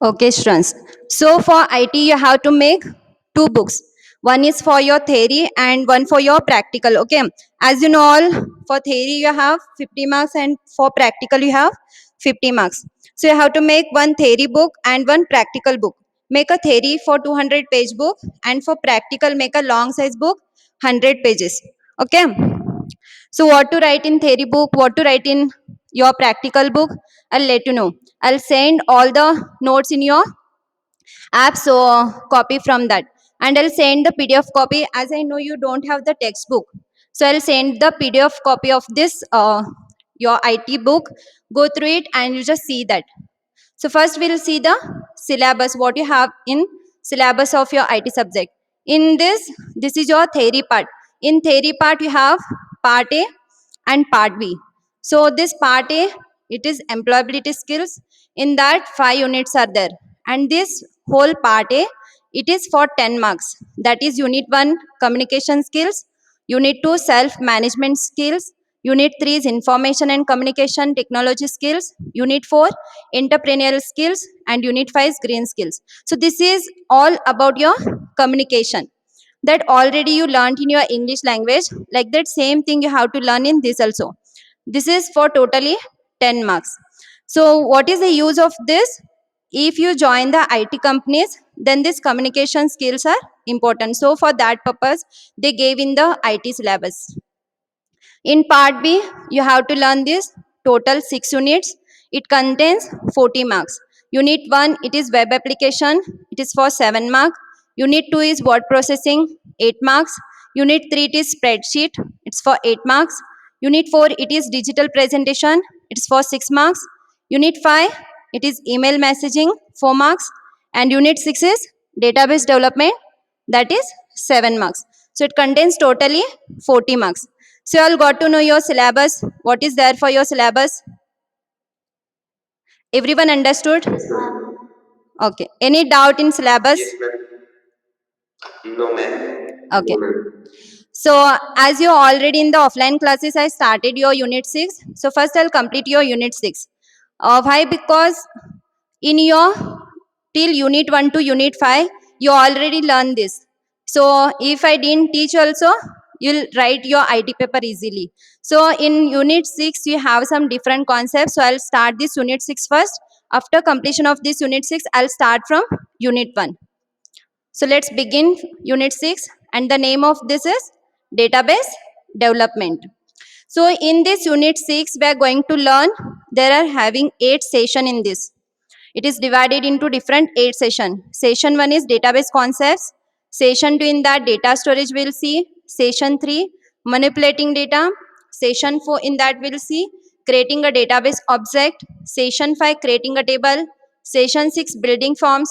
Okay, students. So for IT, you have to make two books. One is for your theory and one for your practical. Okay. As you know, all for theory you have 50 marks and for practical you have 50 marks. So you have to make one theory book and one practical book. Make a theory for 200 page book and for practical make a long size book 100 pages. Okay. So what to write in theory book, what to write in your practical book, I'll let you know. I'll send all the notes in your app, so copy from that. And I'll send the PDF copy, as I know you don't have the textbook. So I'll send the PDF copy of this your IT book. Go through it and you just see that. So first we'll see the syllabus, what you have in syllabus of your IT subject. In this is your theory part. In theory part, you have part A and part B. So this part A, it is employability skills. In that, 5 units are there. And this whole part A, it is for 10 marks. That is unit 1, communication skills. Unit 2, self-management skills. Unit 3 is information and communication technology skills. Unit 4, entrepreneurial skills. And unit 5 is green skills. So this is all about your communication that already you learned in your English language. Like that same thing you have to learn in this also. This is for totally 10 marks. So what is the use of this? If you join the IT companies, then these communication skills are important. So for that purpose, they gave in the IT syllabus. In part B, you have to learn this total 6 units. It contains 40 marks. Unit 1, it is web application. It is for 7 marks. Unit 2 is word processing, 8 marks. Unit 3, it is spreadsheet. It's for 8 marks. Unit 4, it is digital presentation. It's for 6 marks. Unit 5, it is email messaging, 4 marks. And Unit 6 is database development. That is 7 marks. So it contains totally 40 marks. So you all got to know your syllabus. What is there for your syllabus? Everyone understood? Okay. Any doubt in syllabus? Yes, ma'am. No, ma'am. Okay. No, ma'am. So as you already in the offline classes, I started your unit 6. So first I'll complete your unit 6. Why? Because in your till unit 1 to unit 5, you already learned this. So if I didn't teach also, you'll write your IT paper easily. So in unit 6, you have some different concepts. So I'll start this unit 6 first. After completion of this unit 6, I'll start from unit 1. So let's begin unit 6, and the name of this is database development. So in this unit 6, we are going to learn, there are having 8 session in this. It is divided into different 8 session. Session 1 is database concepts. Session 2 in that data storage we'll see. Session 3 manipulating data. Session 4 in that we'll see creating a database object. Session 5 creating a table. Session 6 building forms.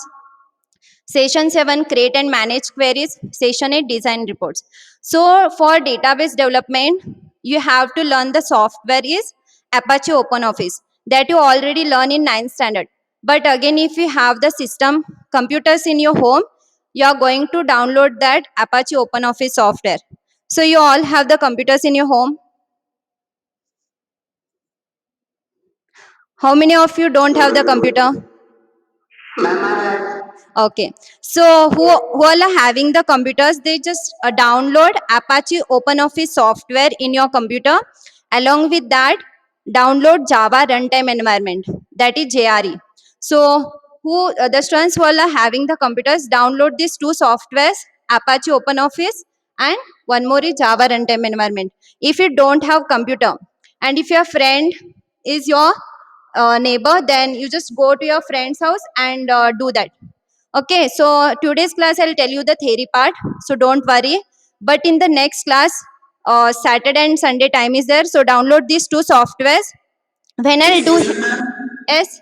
Session 7 create and manage queries. Session 8 design reports. So for database development, you have to learn the software is Apache OpenOffice that you already learn in 9th standard. But again, if you have the system computers in your home, you are going to download that Apache OpenOffice software. So you all have the computers in your home. How many of you don't have the computer? Ma'am, Okay, so who all are having the computers, they just download Apache OpenOffice software in your computer. Along with that, download Java runtime environment, that is JRE. So who the students who all are having the computers, download these two softwares, Apache OpenOffice and one more is Java runtime environment. If you don't have computer and if your friend is your neighbor, then you just go to your friend's house and do that. Okay, so today's class I'll tell you the theory part, so don't worry. But in the next class, Saturday and Sunday time is there, so download these two softwares. When I'll do, excuse me, ma'am. yes,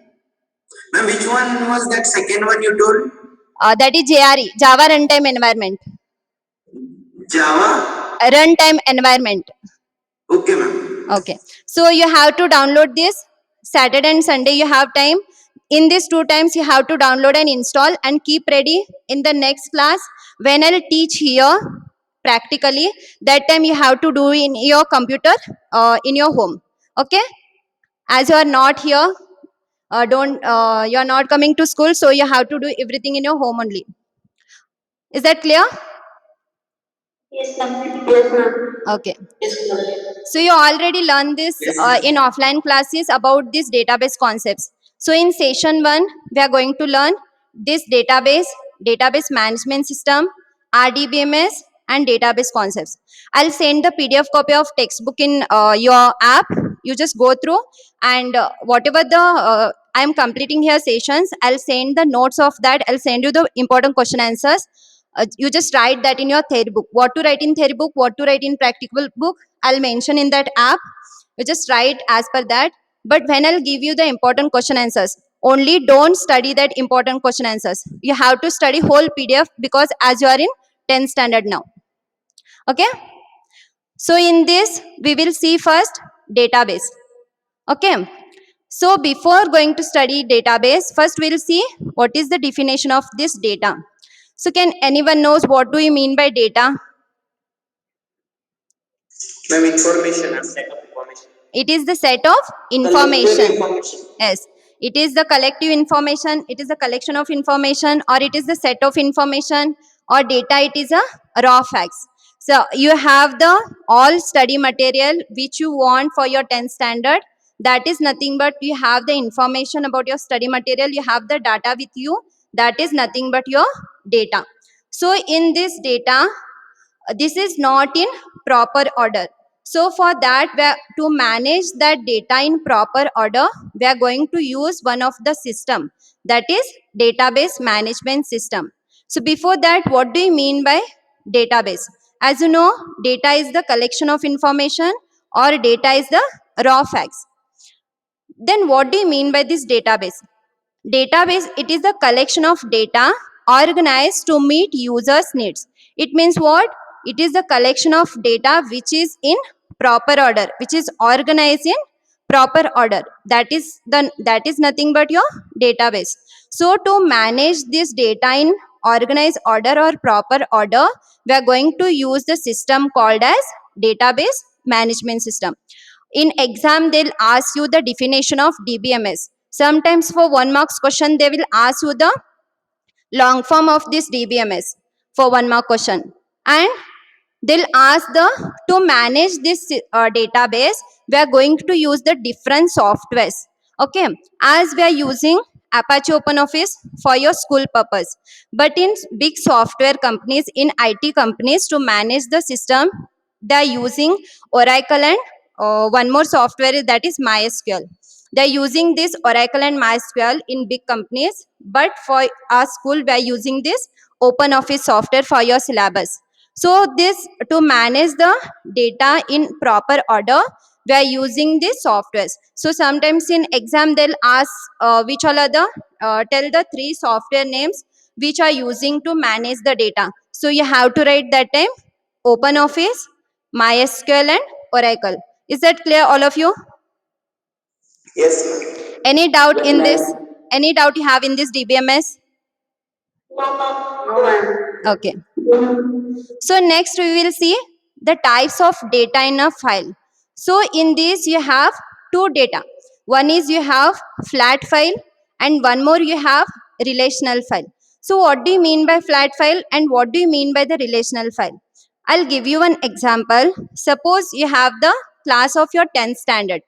Ma'am, which one was that second one you told? that is JRE, Java Runtime Environment. Java? Runtime Environment. Okay, ma'am. Okay, so you have to download this Saturday and Sunday. You have time. In these 2 times, you have to download and install and keep ready. In the next class, when I'll teach here practically, that time you have to do in your computer in your home. Okay, as you are not here, don't you are not coming to school, so you have to do everything in your home only. Is that clear? Yes, ma'am. Yes, ma'am. Okay. Yes, ma'am. So you already learned this Yes, ma'am. in offline classes about these database concepts. So in session 1, we are going to learn this database management system, RDBMS, and database concepts. I'll send the PDF copy of textbook in your app. You just go through, and whatever the I am completing here sessions, I'll send the notes of that. I'll send you the important question answers. You just write that in your theory book. What to write in theory book, what to write in practical book, I'll mention in that app. You just write as per that. But when I'll give you the important question answers, only don't study that important question answers. You have to study whole PDF because as you are in 10th standard now. Okay. So in this, we will see first database. Okay. So before going to study database, first we'll see what is the definition of this data. So can anyone knows what do you mean by data? Ma'am, information. A set of information. It is the set of Collected information. information. Yes. It is the collective information, it is a collection of information, or it is the set of information, or data, it is a raw facts. So you have the all study material which you want for your 10th standard. That is nothing but you have the information about your study material, you have the data with you. That is nothing but your data. So in this data, this is not in proper order. So for that, to manage that data in proper order, we are going to use one of the system, that is database management system. So before that, what do you mean by database? As you know, data is the collection of information, or data is the raw facts. Then what do you mean by this database? Database, it is a collection of data organized to meet users' needs. It means what? It is a collection of data which is in proper order, which is organized in proper order. That is nothing but your database. So to manage this data in organized order or proper order, we are going to use the system called as database management system. In exam, they'll ask you the definition of DBMS. Sometimes for 1 marks question, they will ask you the long form of this DBMS for 1 mark question. And they'll ask the to manage this database, we are going to use the different softwares. Okay, as we are using Apache OpenOffice for your school purpose, but in big software companies, in IT companies, to manage the system, they are using Oracle and one more software, that is MySQL. They're using this Oracle and MySQL in big companies, but for our school, we are using this OpenOffice software for your syllabus. So this, to manage the data in proper order, we are using these softwares. So sometimes in exam, they'll ask which all are the, tell the 3 software names which are using to manage the data. So you have to write that time OpenOffice, MySQL and Oracle. Is that clear, all of you? Yes, ma'am. Any doubt Yes, in ma'am. this? Any doubt you have in this DBMS? No, ma'am. No, ma'am. Okay. So next we will see the types of data in a file. So in this you have 2 data. One is you have flat file, and one more you have relational file. So what do you mean by flat file and what do you mean by the relational file? I'll give you an example. Suppose you have the class of your 10th standard,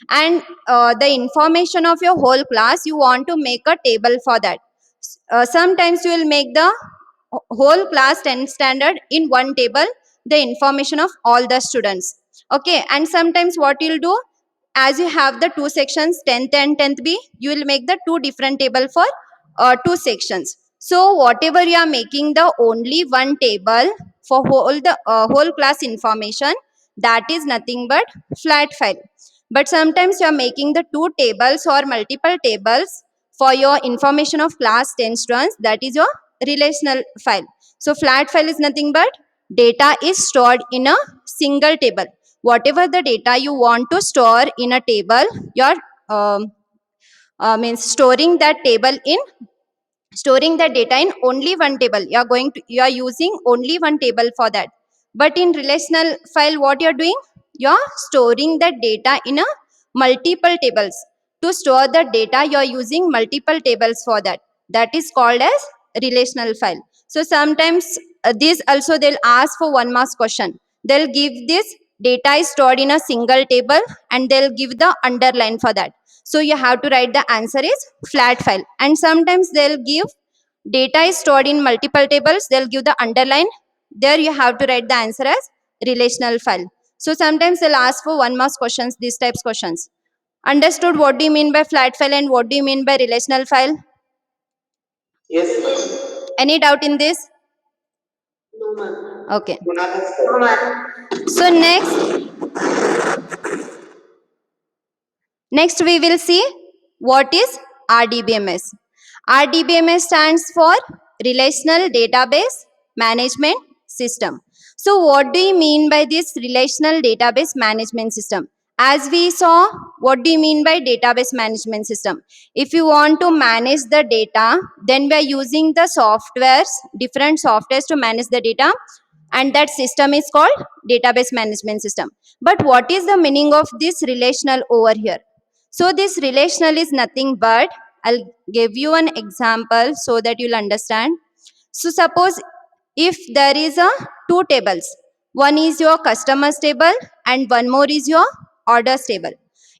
and the information of your whole class, you want to make a table for that. Sometimes you will make the whole class 10th standard in one table, the information of all the students. Okay, and sometimes what you'll do, as you have the 2 sections, 10th and 10th B, you will make the 2 different table for 2 sections. So whatever you are making the only one table for whole class information, that is nothing but flat file. But sometimes you are making the 2 tables or multiple tables for your information of class 10 students, that is your relational file. So flat file is nothing but data is stored in a single table. Whatever the data you want to store in a table, you're means storing that table in, storing the data in only one table. You are using only one table for that. But in relational file, what you're doing, you're storing the data in a multiple tables. To store the data, you are using multiple tables for that. That is called as relational file. So sometimes this also they'll ask for 1 mark question. They'll give this data is stored in a single table and they'll give the underline for that. So you have to write the answer is flat file. And sometimes they'll give data is stored in multiple tables. They'll give the underline. There you have to write the answer as relational file. So sometimes they'll ask for 1 mark questions, these types questions. Understood what do you mean by flat file and what do you mean by relational file? Yes. Any doubt in this? No, ma'am. Okay. No, ma'am. So next we will see what is RDBMS. RDBMS stands for Relational Database Management System. So what do you mean by this Relational Database Management System? As we saw, what do you mean by database management system? If you want to manage the data, then we are using the softwares, different softwares to manage the data, and that system is called database management system. But what is the meaning of this relational over here? So this relational is nothing but, I'll give you an example so that you'll understand. So suppose if there is a two tables, one is your customers table and one more is your orders table.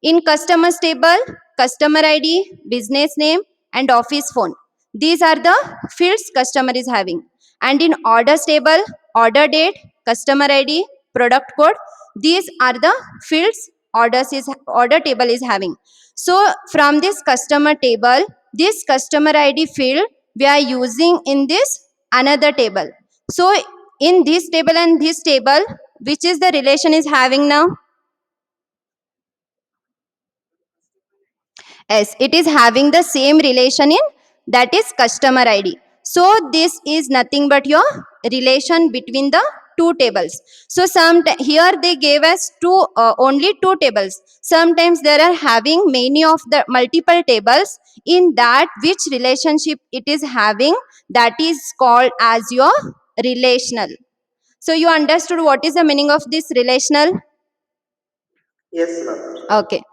In customers table, customer ID, business name and office phone. These are the fields customer is having. And in orders table, order date, customer ID, product code, these are the fields order table is having. So from this customer table, this customer ID field we are using in this another table. So in this table and this table, which is the relation is having now? Yes, it is having the same relation in, that is customer ID. So this is nothing but your relation between the two tables. So here they gave us only two tables. Sometimes there are having many of the multiple tables, in that which relationship it is having, that is called as your relational. So you understood what is the meaning of this relational? Yes, ma'am. Okay.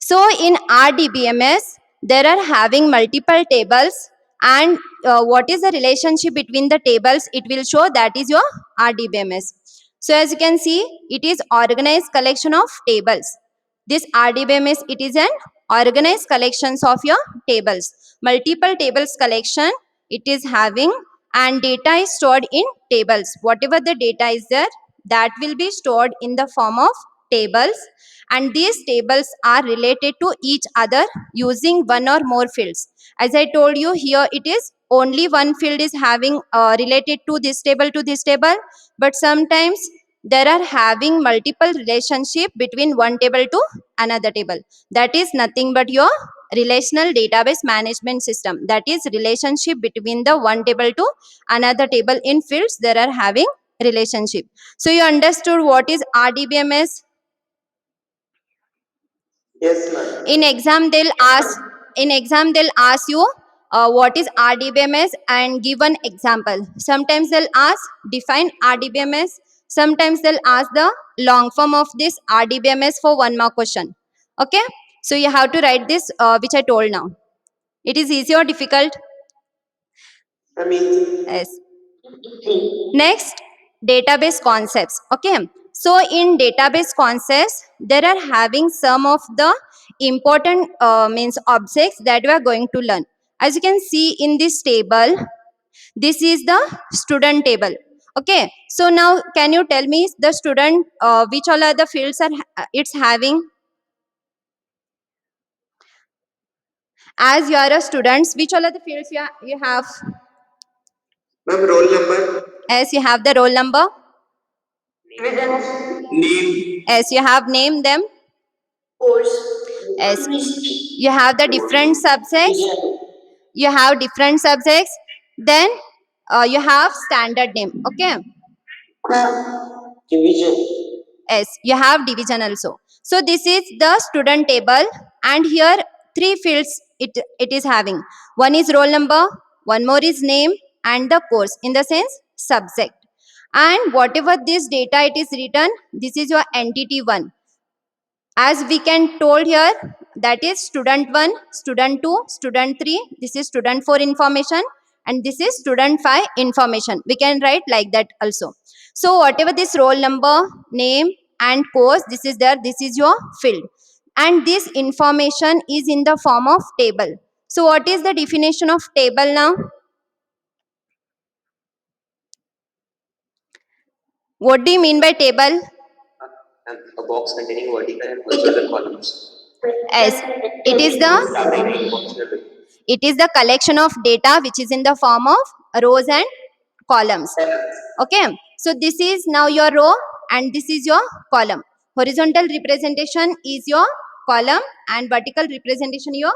So in RDBMS, there are having multiple tables, and what is the relationship between the tables? It will show, that is your RDBMS. So as you can see, it is organized collection of tables. This RDBMS, it is an organized collections of your tables. Multiple tables collection it is having, and data is stored in tables. Whatever the data is there, that will be stored in the form of tables, and these tables are related to each other using one or more fields. As I told you, here it is only one field is having related to this table, but sometimes there are having multiple relationship between one table to another table. That is nothing but your relational database management system. That is relationship between the one table to another table. In fields there are having relationship. So you understood what is RDBMS? Yes, ma'am. In exam they'll ask you what is RDBMS and give an example. Sometimes they'll ask define RDBMS. Sometimes they'll ask the long form of this RDBMS for 1 mark question. Okay, so you have to write this which I told now. It is easy or difficult? I mean, Yes. Easy. Next, database concepts. Okay, so in database concepts, there are having some of the important means objects that we are going to learn. As you can see in this table, this is the student table. Okay, so now can you tell me the student which all are the fields are it's having? As you are a student, which all are the fields you have? ma'am, roll number, As you have the roll number, Divisions. name, as you have named them, Course. as History. you have the different subjects, you have different subjects, then you have standard name. Okay, Division. yes, you have division also. So this is the student table, and here three fields it is having. One is roll number, one more is name, and the course, in the sense subject. And whatever this data it is written, this is your entity one. as we can told here, that is student 1, student 2, student 3, this is student 4 information, and this is student 5 information. We can write like that also. So whatever this roll number, name and course, this is there, this is your field, and this information is in the form of table. So what is the definition of table now? What do you mean by table? A box containing vertical and horizontal columns. Yes, it is the collection of data which is in the form of rows and columns. Okay, so this is now your row and this is your column. Horizontal representation is your column and vertical representation your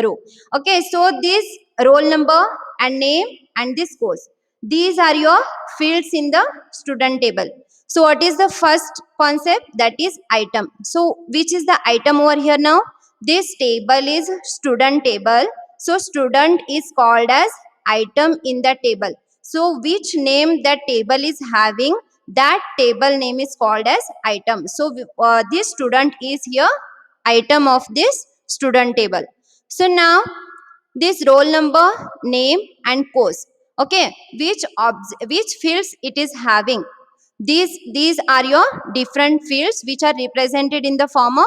row. Okay, so this roll number and name and this course, these are your fields in the student table. So what is the first concept? That is item. So which is the item over here now? This table is student table. So student is called as item in the table. So which name that table is having, that table name is called as item. So this student is here item of this student table. So now this roll number, name and course, okay, which fields it is having, these are your different fields which are represented in the form of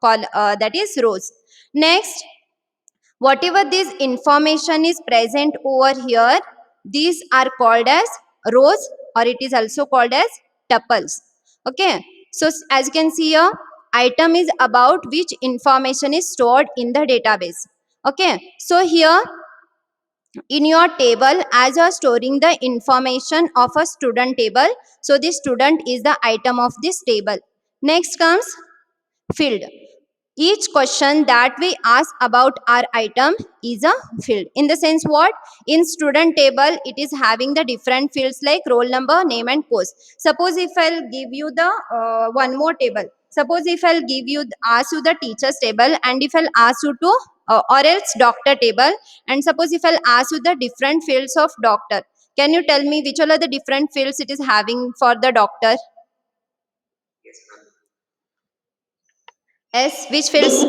that is rows. Next, whatever this information is present over here, these are called as rows, or it is also called as tuples. Okay, so as you can see here, item is about which information is stored in the database. Okay, so here in your table, as you are storing the information of a student table, so this student is the item of this table. Next comes field. Each question that we ask about our item is a field. In the sense what? In student table, it is having the different fields like roll number, name and course. Suppose if I'll give you the one more table. Suppose if I'll give you, ask you the teacher's table, and if I'll ask you to, or else doctor table, and suppose if I'll ask you the different fields of doctor. Can you tell me which all are the different fields it is having for the doctor? Yes, which fields?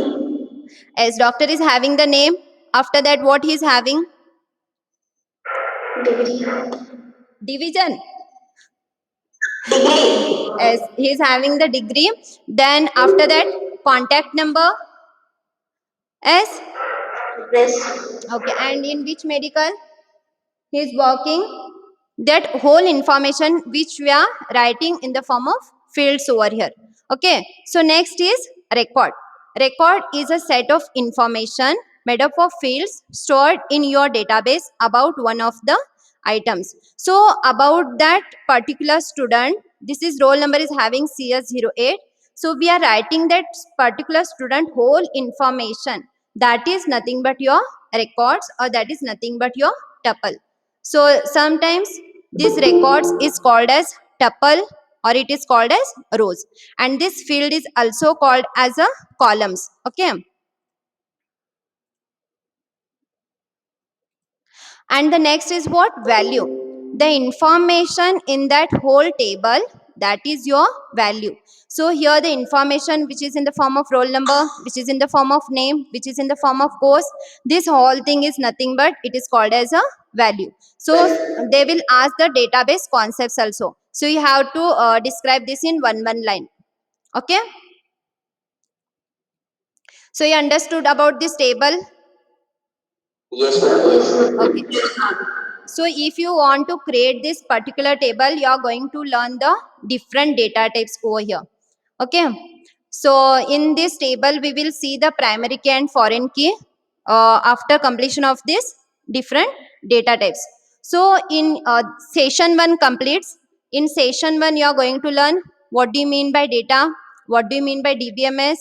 As doctor is having the name, after that what he is having? Division. As he is having the degree, then after that contact number. Yes. Yes. Okay, and in which medical he is working, that whole information which we are writing in the form of fields over here. Okay, so next is record. Record is a set of information made up of fields stored in your database about one of the items. So about that particular student, this is roll number is having CS08. So we are writing that particular student whole information, that is nothing but your records, or that is nothing but your tuple. So sometimes this records is called as tuple, or it is called as rows, and this field is also called as a columns. Okay, and the next is what? Value. The information in that whole table, that is your value. So here the information which is in the form of roll number, which is in the form of name, which is in the form of course, this whole thing is nothing but it is called as a value. So they will ask the database concepts also, so you have to describe this in one line. Okay, so you understood about this table? Yes, ma'am. Okay, so if you want to create this particular table, you are going to learn the different data types over here. Okay, so in this table we will see the primary key and foreign key after completion of this different data types. So in session 1 completes. In session 1 you are going to learn what do you mean by data, what do you mean by DBMS,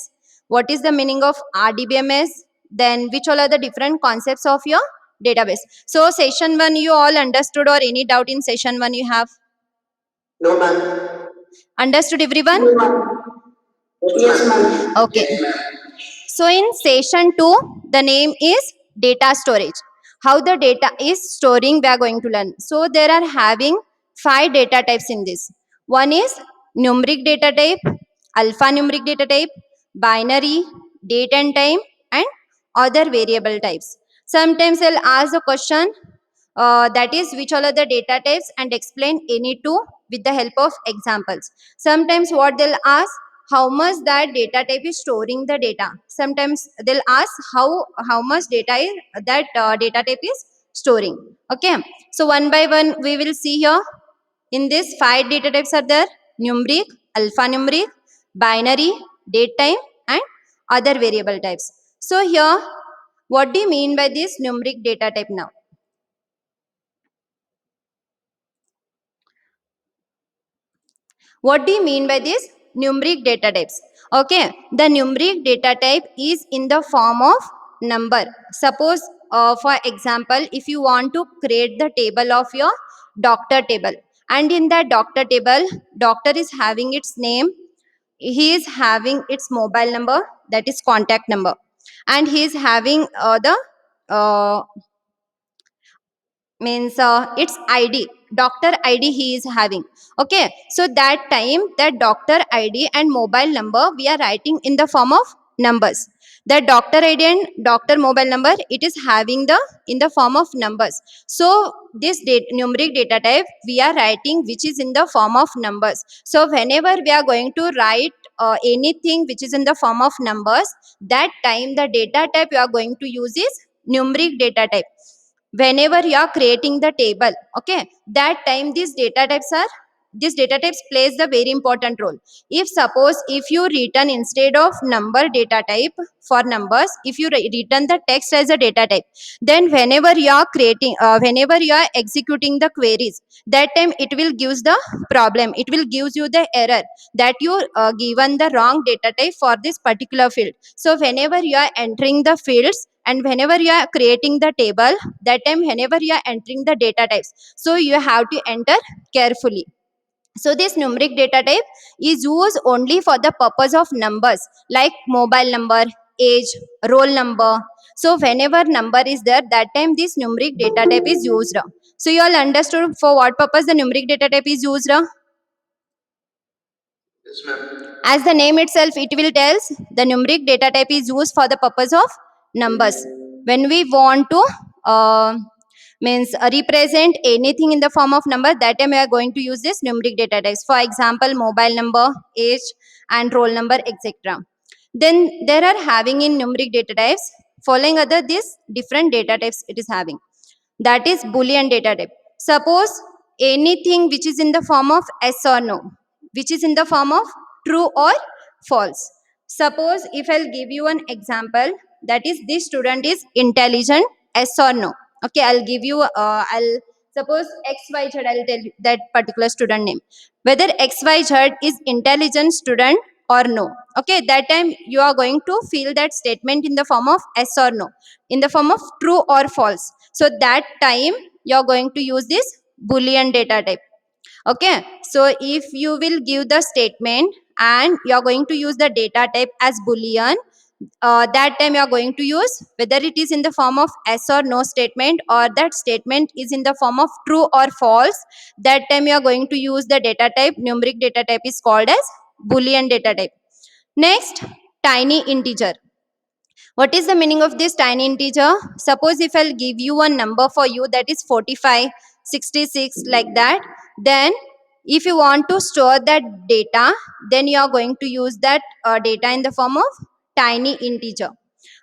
what is the meaning of RDBMS, then which all are the different concepts of your database. So session 1 you all understood, or any doubt in session 1 you have? No, ma'am. Understood everyone? Yes, ma'am. Okay. So in session 2, the name is data storage. How the data is storing we are going to learn. So there are having 5 data types in this. One is numeric data type, alphanumeric data type, binary, date and time, and other variable types. Sometimes they'll ask the question that is which all are the data types and explain any two with the help of examples. Sometimes what they'll ask, how much that data type is storing the data. Sometimes they'll ask how much data is, that data type is storing. Okay, so one by one we will see here. In this, 5 data types are there: numeric, alphanumeric, binary, date time, and other variable types. So here, what do you mean by this numeric data type now? What do you mean by this numeric data types? Okay, the numeric data type is in the form of number. Suppose, for example, if you want to create the table of your doctor table, and in that doctor table, doctor is having its name, he is having its mobile number, that is contact number, and he is having the uh, means its id, doctor id he is having. Okay, so that time that doctor id and mobile number we are writing in the form of numbers. The doctor id and doctor mobile number, it is having the in the form of numbers. So this numeric data type we are writing which is in the form of numbers. So whenever we are going to write anything which is in the form of numbers, that time the data type you are going to use is numeric data type. Whenever you are creating the table, okay, that time these data types plays the very important role. If suppose if you return instead of number data type for numbers, if you return the text as a data type, then whenever you are creating whenever you are executing the queries, that time it will gives the problem, it will gives you the error that you given the wrong data type for this particular field. So whenever you are entering the fields and whenever you are creating the table, that time whenever you are entering the data types, so you have to enter carefully. So this numeric data type is used only for the purpose of numbers like mobile number, age, roll number. So whenever number is there, that time this numeric data type is used. So you all understood for what purpose the numeric data type is used? Yes, ma'am. As the name itself it will tells, the numeric data type is used for the purpose of numbers. When we want to represent anything in the form of number, that time we are going to use this numeric data types. For example, mobile number, age, and roll number, etc. Then there are having in numeric data types following other this different data types it is having, that is boolean data type. Suppose anything which is in the form of yes or no, which is in the form of true or false. Suppose if I'll give you an example, that is this student is intelligent, yes or no. Okay, I'll give you I'll suppose xyz, I'll tell you that particular student name, whether xyz is intelligent student or no. Okay, that time you are going to fill that statement in the form of yes or no, in the form of true or false. So that time you are going to use this boolean data type. Okay, so if you will give the statement and you are going to use the data type as boolean, that time you are going to use whether it is in the form of yes or no statement, or that statement is in the form of true or false. That time you are going to use the data type, numeric data type is called as boolean data type. Next, tiny integer. What is the meaning of this tiny integer? Suppose if I'll give you a number for you that is 45, 66 like that, then if you want to store that data, then you are going to use that data in the form of tiny integer.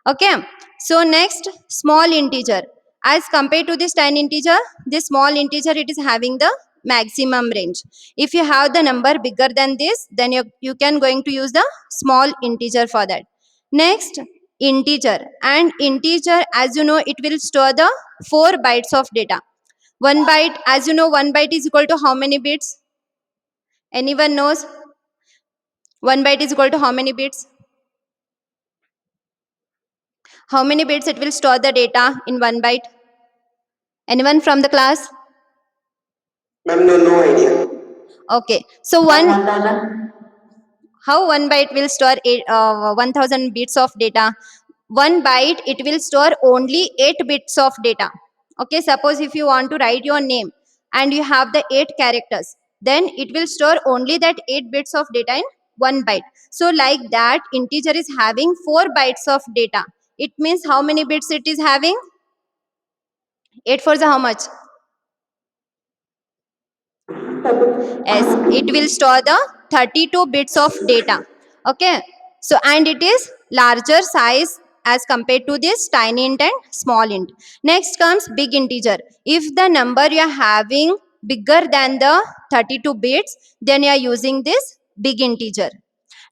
Okay, so next, small integer. As compared to this tiny integer, this small integer it is having the maximum range. If you have the number bigger than this, then you can going to use the small integer for that. Next, integer. And integer, as you know, it will store the 4 bytes of data. 1 byte, as you know, 1 byte is equal to how many bits? Anyone knows? 1 byte is equal to how many bits? How many bits it will store the data in 1 byte? Anyone from the class? Ma'am, no idea. Okay, so one 1000. how 1 byte will store 1000 bits of data? 1 byte it will store only 8 bits of data. Okay, suppose if you want to write your name and you have the 8 characters, then it will store only that 8 bits of data in 1 byte. So like that, integer is having 4 bytes of data. It means how many bits it is having? 8 fours are how much? Yes, it will store the 32 bits of data. Okay, so and it is larger size as compared to this tiny int and small int. Next comes big integer. If the number you are having bigger than the 32 bits, then you are using this big integer.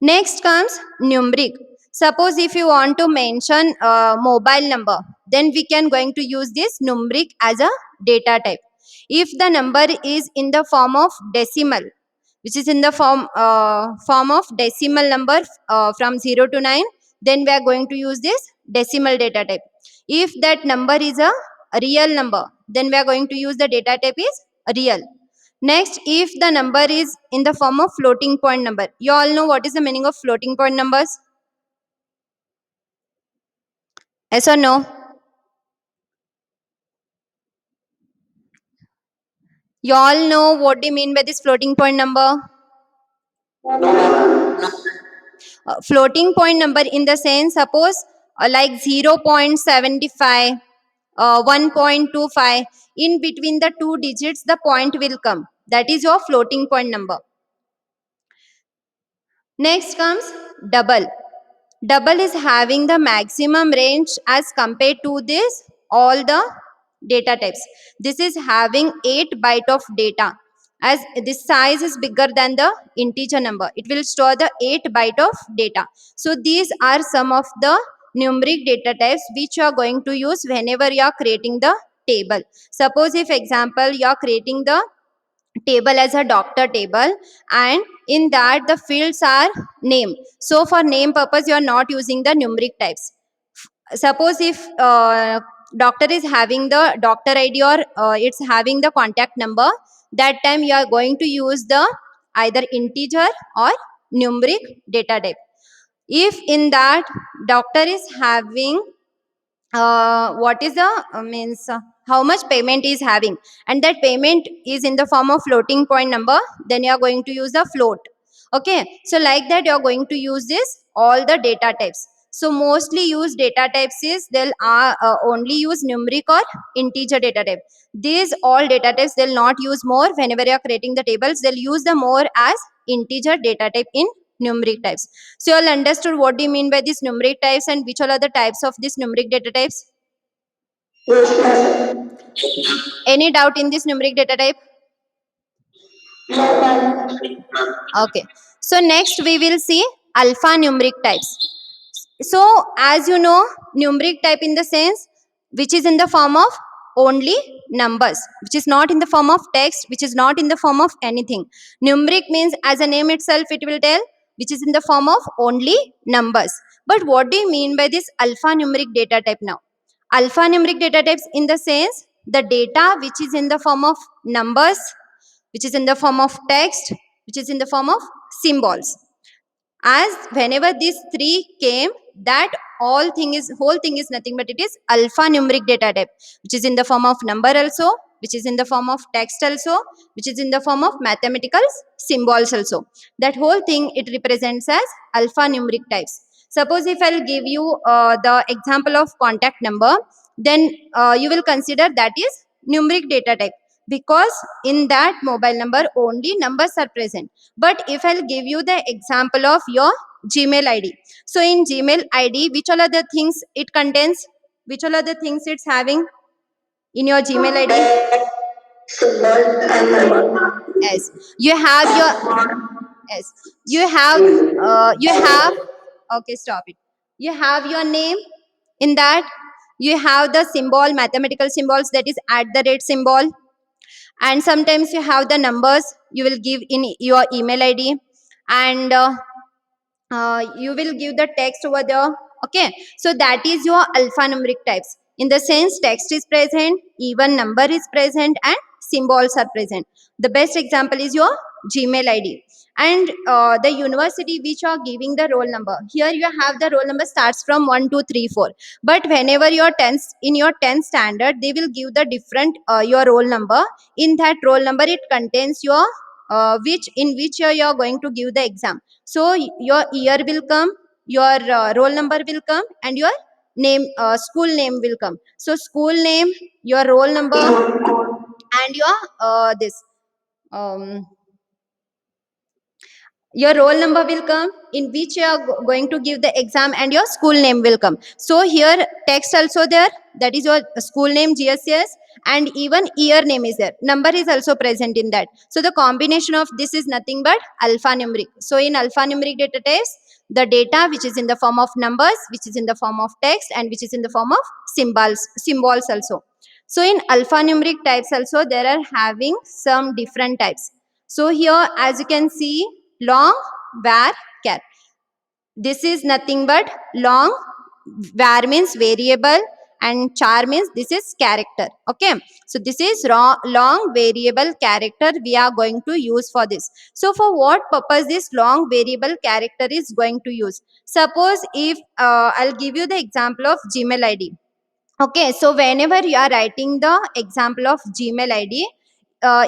Next comes numeric. Suppose if you want to mention a mobile number, then we can going to use this numeric as a data type. If the number is in the form of decimal, which is in the form of decimal number from 0 to 9, then we are going to use this decimal data type. If that number is a real number, then we are going to use the data type is real. Next, if the number is in the form of floating point number, you all know what is the meaning of floating point numbers? Yes or no? You all know what do you mean by this floating point number? Floating point number in the sense, suppose like 0.75, 1.25, in between the two digits the point will come. That is your floating point number. Next comes double. Double is having the maximum range as compared to this all the data types. This is having 8 byte of data. As this size is bigger than the integer number, it will store the 8 byte of data. So these are some of the numeric data types which you are going to use whenever you are creating the table. Suppose if example you are creating the table as a doctor table, and in that the fields are name. So for name purpose you are not using the numeric types. Suppose if doctor is having the doctor id or it's having the contact number, that time you are going to use the either integer or numeric data type. If in that doctor is having what is the means how much payment is having, and that payment is in the form of floating point number, then you are going to use the float. Okay, so like that you are going to use this all the data types. So mostly used data types is they'll only use numeric or integer data type. These all data types they'll not use more whenever you are creating the tables. They'll use the more as integer data type in numeric types. So you all understood what do you mean by these numeric types and which all are the types of these numeric data types? Yes, ma'am. Any doubt in this numeric data type? No, ma'am. Okay. So next we will see alphanumeric types. So as you know, numeric type in the sense which is in the form of only numbers, which is not in the form of text, which is not in the form of anything. Numeric means as a name itself it will tell which is in the form of only numbers. But what do you mean by this alphanumeric data type now? Alphanumeric data types in the sense the data which is in the form of numbers, which is in the form of text, which is in the form of symbols. As whenever these three came, that whole thing is nothing but it is alphanumeric data type, which is in the form of number also, which is in the form of text also, which is in the form of mathematical symbols also. That whole thing it represents as alphanumeric types. Suppose if I'll give you the example of contact number, then you will consider that is numeric data type, because in that mobile number only numbers are present. But if I'll give you the example of your Gmail ID, so in Gmail ID, which all are the things it contains? Which all are the things it's having in your Gmail ID? Symbol and number. Yes, you have your yes, you have okay, stop it. You have your name in that. You have the symbol, mathematical symbols, that is at the rate symbol, and sometimes you have the numbers you will give in your email id, and you will give the text over there. Okay, so that is your alphanumeric types. In the sense text is present, even number is present, and symbols are present. The best example is your Gmail id. And the university which are giving the roll number, here you have the roll number starts from 1 2 3 4. But whenever your 10th in your 10th standard, they will give the different your roll number. In that roll number it contains your which in which year you are going to give the exam. So your year will come, your roll number will come, and your name, school name will come. So school name, your roll number, and your this um, your roll number will come, in which you are going to give the exam, and your school name will come. So here text also there, that is your school name, GSS, and even year name is there, number is also present in that. So the combination of this is nothing but alphanumeric. So in alphanumeric data types, the data which is in the form of numbers, which is in the form of text, and which is in the form of symbols also. So in alphanumeric types also there are having some different types. So here as you can see, long, var, char. This is nothing but long, var means variable, and char means this is character. Okay, so this is long variable character we are going to use for this. So for what purpose this long variable character is going to use? Suppose if I'll give you the example of Gmail ID. Okay, so whenever you are writing the example of Gmail ID,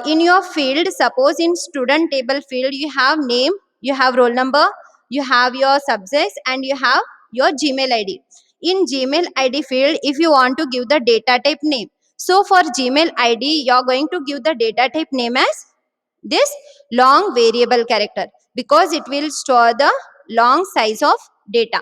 in your field, suppose in student table field, you have name, you have roll number, you have your subjects, and you have your Gmail ID. In Gmail ID field, if you want to give the data type name, so for Gmail ID, you are going to give the data type name as this long variable character, because it will store the long size of data,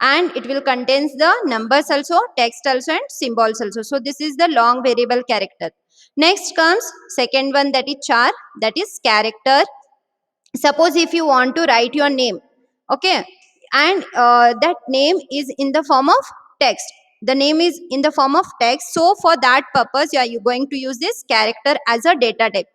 and it will contains the numbers also, text also, and symbols also. So this is the long variable character. Next comes second one, that is char, that is character. Suppose if you want to write your name, okay, and that name is in the form of text, the name is in the form of text, so for that purpose you going to use this character as a data type.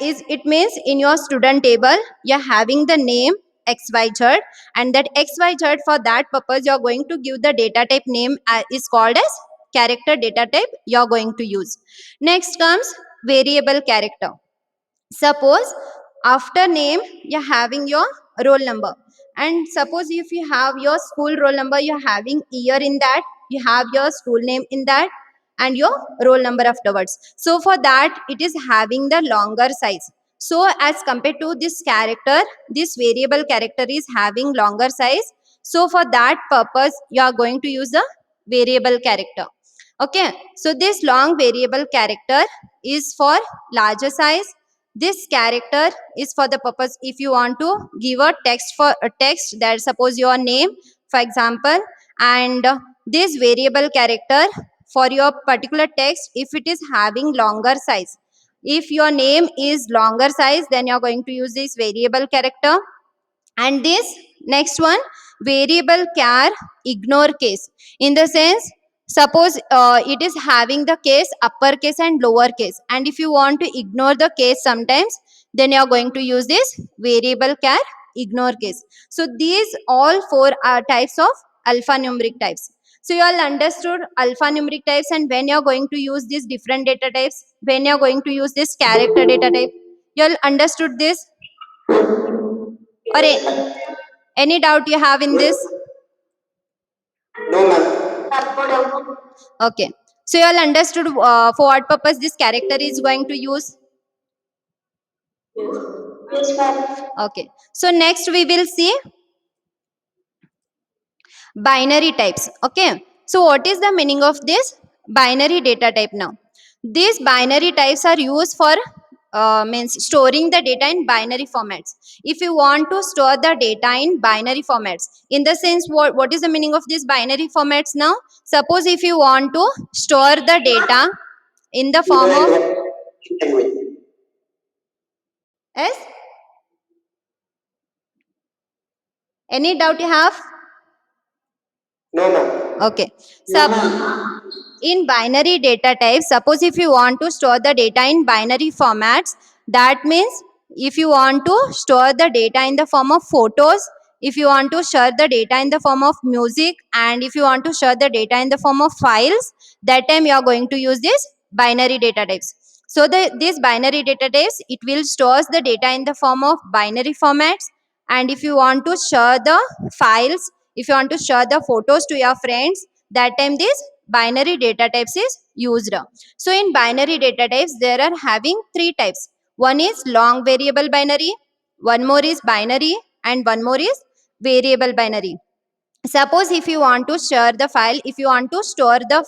It means in your student table you're having the name xyz, and that xyz, for that purpose you're going to give the data type name is called as character data type you're going to use. Next comes variable character. Suppose after name you're having your roll number, and suppose if you have your school roll number, you're having year in that, you have your school name in that, and your roll number afterwards. So for that it is having the longer size. So as compared to this character, this variable character is having longer size, so for that purpose you are going to use the variable character. Okay, so this long variable character is for larger size. This character is for the purpose if you want to give a text, for a text that suppose your name for example, and this variable character for your particular text, if it is having longer size, if your name is longer size, then you are going to use this variable character. And this next one, variable char ignore case, in the sense suppose it is having the case uppercase and lowercase, and if you want to ignore the case sometimes, then you are going to use this variable char ignore case. So these all four are types of alphanumeric types. So you all understood alphanumeric types, and when you are going to use these different data types, when you are going to use this character data type, you all understood this, or any doubt you have in this? No, ma'am. Okay. So you all understood for what purpose this character is going to use? Yes, ma'am. Okay. So next we will see binary types. Okay. So what is the meaning of this binary data type now? These binary types are used for means storing the data in binary formats. If you want to store the data in binary formats, in the sense what is the meaning of these binary formats now? Suppose if you want to store the data in the form of Language. S, any doubt you have? No, ma'am. Okay. In binary data types, suppose if you want to store the data in binary formats, that means if you want to store the data in the form of photos, if you want to share the data in the form of music, and if you want to share the data in the form of files, that time you are going to use this binary data types. So this binary data types, it will stores the data in the form of binary formats, and if you want to share the files, if you want to share the photos to your friends, that time this binary data types is used. So in binary data types there are having three types. One is long variable binary, one more is binary, and one more is variable binary. Suppose if you want to share the file, if you want to store the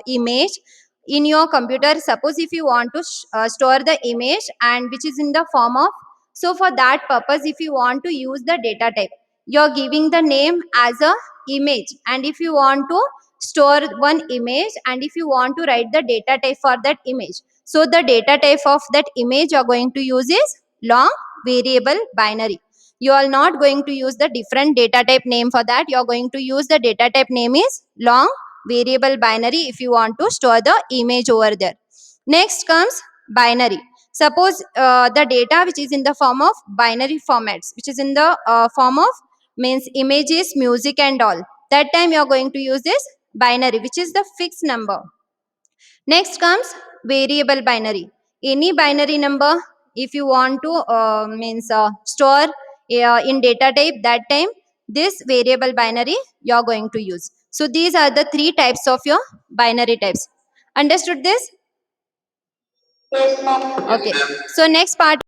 image in your computer, suppose if you want to store the image and which is in the form of, so for that purpose if you want to use the data type, you're giving the name as a image, and if you want to store one image and if you want to write the data type for that image, so the data type of that image you're going to use is long variable binary. You are not going to use the different data type name for that. You are going to use the data type name is long variable binary if you want to store the image over there. Next comes binary. Suppose the data which is in the form of binary formats, which is in the form of means images, music and all, that time you are going to use this binary, which is the fixed number. Next comes variable binary. Any binary number, if you want to store in data type, that time this variable binary you are going to use. So these are the three types of your binary types. Understood this? Yes, ma'am. Okay. So next part